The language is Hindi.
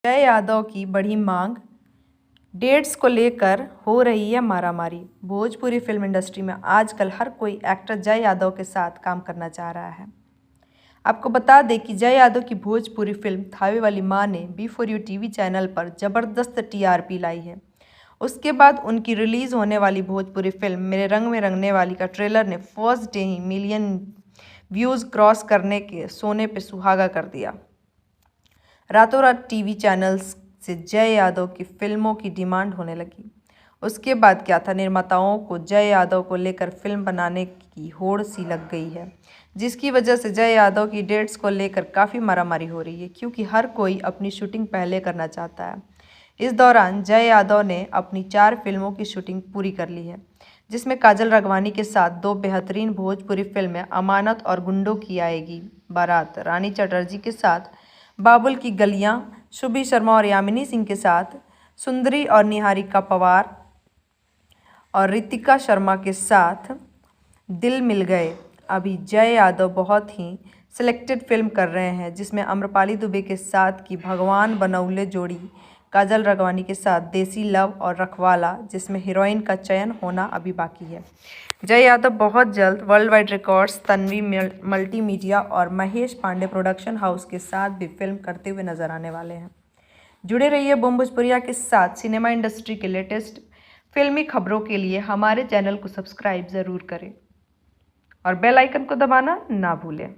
जय यादव की बढ़ी मांग, डेट्स को लेकर हो रही है मारामारी। भोजपुरी फिल्म इंडस्ट्री में आजकल हर कोई एक्टर जय यादव के साथ काम करना चाह रहा है। आपको बता दें कि जय यादव की भोजपुरी फिल्म थावे वाली माँ ने बी4U टीवी चैनल पर जबरदस्त टीआरपी लाई है। उसके बाद उनकी रिलीज होने वाली भोजपुरी फिल्म मेरे रंग में रंगने वाली का ट्रेलर ने फर्स्ट डे ही मिलियन व्यूज़ क्रॉस करने के सोने पे सुहागा कर दिया। रातों रात टीवी चैनल्स से जय यादव की फिल्मों की डिमांड होने लगी। उसके बाद क्या था, निर्माताओं को जय यादव को लेकर फिल्म बनाने की होड़ सी लग गई है, जिसकी वजह से जय यादव की डेट्स को लेकर काफ़ी मारामारी हो रही है, क्योंकि हर कोई अपनी शूटिंग पहले करना चाहता है। इस दौरान जय यादव ने अपनी 4 फिल्मों की शूटिंग पूरी कर ली है, जिसमें काजल राघवानी के साथ 2 बेहतरीन भोजपुरी फिल्में अमानत और गुंडों की आएगी बारात, रानी चटर्जी के साथ बाबुल की गलियां, शुभी शर्मा और यामिनी सिंह के साथ सुंदरी और निहारिका पवार और रितिका शर्मा के साथ दिल मिल गए। अभी जय यादव बहुत ही सिलेक्टेड फिल्म कर रहे हैं, जिसमें आम्रपाली दुबे के साथ की भगवान बनौले जोड़ी, काजल राघवानी के साथ देसी लव और रखवाला, जिसमें हीरोइन का चयन होना अभी बाकी है। जय यादव बहुत जल्द world wide records, Tanvi multimedia और महेश पांडे प्रोडक्शन हाउस के साथ भी फिल्म करते हुए नजर आने वाले हैं। जुड़े रहिए बूम भोजपुरिया के साथ। सिनेमा इंडस्ट्री के लेटेस्ट फिल्मी खबरों के लिए हमारे चैनल को सब्सक्राइब ज़रूर करें और बेल आइकन को दबाना ना भूलें।